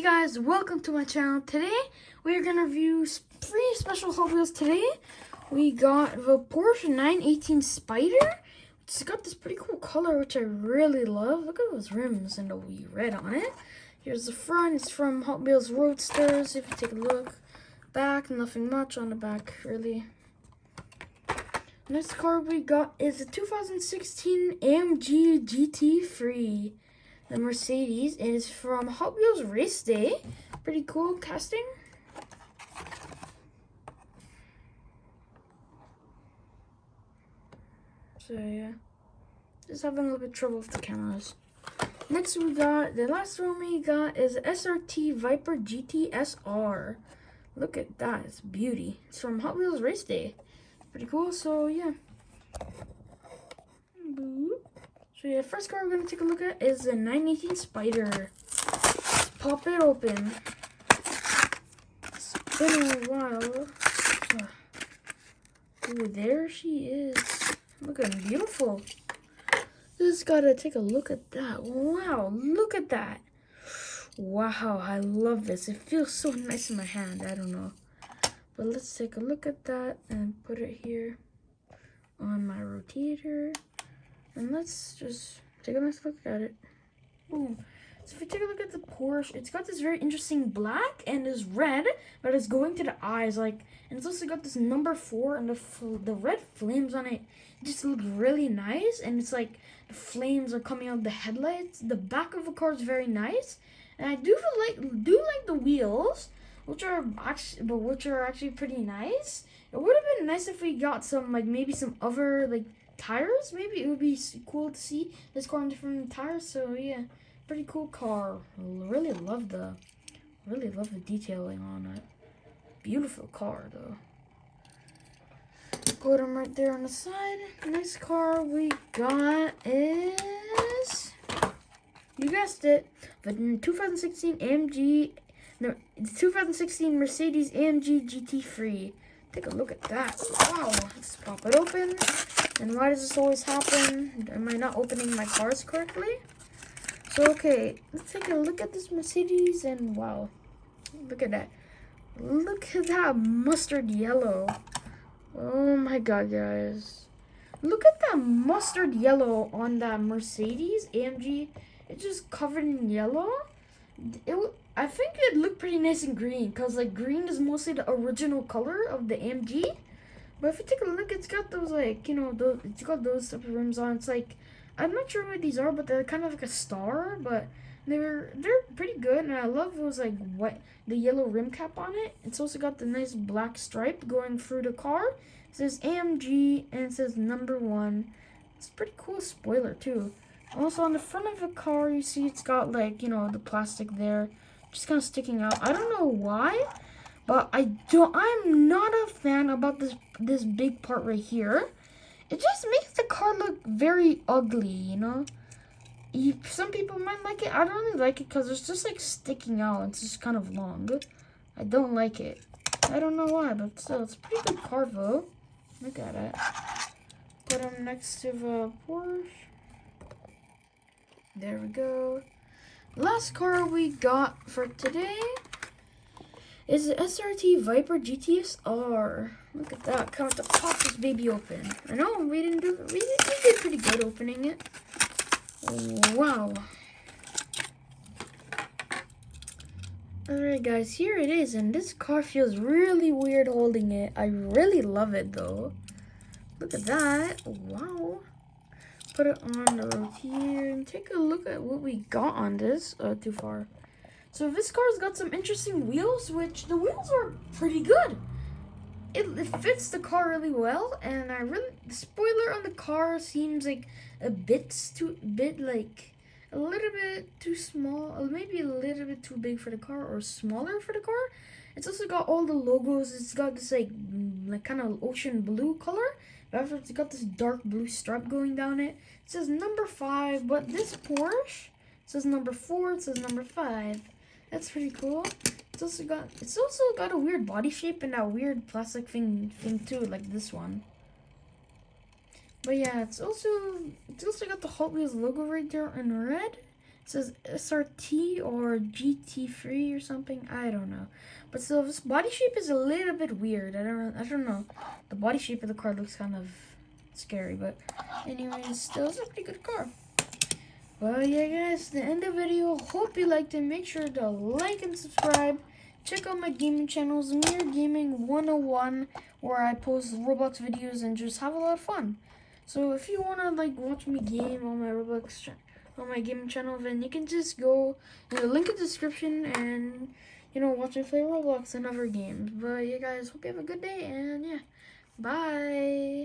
guys, welcome to my channel. Today we are going to review 3 special Hot Wheels today. We got the Porsche 918 Spyder. It's got this pretty cool color which I really love. Look at those rims and the wee red on it. Here's the front. It's from Hot Wheels Roadsters. If you take a look. Back, nothing much on the back really. Next car we got is a 2016 AMG GT3. The Mercedes is from Hot Wheels Race Day. Pretty cool casting. So yeah, just having a little bit of trouble with the cameras. Next we got, the last one we got is SRT Viper GTS-R. Look at that, it's beauty. It's from Hot Wheels Race Day. Pretty cool, so yeah. So yeah, first car we're going to take a look at is the 918 Spyder. Let's pop it open. It's been a while. Ooh, there she is. Looking beautiful. Just gotta take a look at that. Wow, look at that. Wow, I love this. It feels so nice in my hand. I don't know. But let's take a look at that and put it here on my rotator. And let's just take a nice look at it. Boom. So if you take a look at the Porsche, it's got this very interesting black and this red, but it's going to the eyes, like, and it's also got this number 4 and the red flames on it. It just looks really nice, and it's like the flames are coming out of the headlights. The back of the car is very nice, and I do like the wheels, which are actually pretty nice. It would have been nice if we got some, like, maybe some other, like, tires. Maybe it would be cool to see this car on different tires. So yeah, pretty cool car. Really love the detailing on it. Beautiful car though. Put them right there on the side. Next car we got is, you guessed it, the 2016 2016 Mercedes-AMG GT3. Take a look at that. Wow, let's pop it open. And why does this always happen? Am I not opening my cars correctly? So okay, let's take a look at this Mercedes, and wow, look at that. Look at that mustard yellow. Oh my god, guys. Look at that mustard yellow on that Mercedes AMG. It's just covered in yellow. I think it looked pretty nice in green, because like green is mostly the original color of the AMG. But if you take a look, it's got those, like, you know, it's got those type of rims on. It's like, I'm not sure what these are, but they're kind of like a star, but they're pretty good. And I love those, like, the yellow rim cap on it. It's also got the nice black stripe going through the car. It says AMG and it says number 1. It's a pretty cool spoiler too. Also on the front of the car, you see it's got, like, you know, the plastic there, just kind of sticking out. I don't know why, but I'm not a fan about this big part right here. It just makes the car look very ugly, you know. Some people might like it. I don't really like it because it's just like sticking out. It's just kind of long. I don't like it. I don't know why, but still, it's a pretty good car though. Look at it. Put them next to the Porsche. There we go. Last car we got for today is the SRT Viper GTS-R. Look at that. Come to pop this baby open. I know we did pretty good opening it. Wow. Alright guys, here it is, and this car feels really weird holding it. I really love it though. Look at that. Wow. Put it on the road here and take a look at what we got on this. Too far. So this car's got some interesting wheels, which the wheels are pretty good. It fits the car really well, and the spoiler on the car seems like a little bit too small, or maybe a little bit too big for the car, or smaller for the car. It's also got all the logos. It's got this like kind of ocean blue color. After it's got this dark blue stripe going down it. It says number 5, but this Porsche says number 4. It says number 5. That's pretty cool. It's also got a weird body shape and that weird plastic thing too, like this one. But yeah, it's also got the Hot Wheels logo right there in red. says SRT or GT3 or something. I don't know. But still, this body shape is a little bit weird. I don't know. The body shape of the car looks kind of scary, but anyways, still it's a pretty good car. Well, yeah, guys, the end of the video. Hope you liked it. Make sure to like and subscribe. Check out my gaming channel, Zamir Gaming 101, where I post Roblox videos and just have a lot of fun. So if you wanna like watch me game on my on my gaming channel, then you can just go, link in the description and watch me play Roblox and other games. But yeah, guys, hope you have a good day and yeah, bye.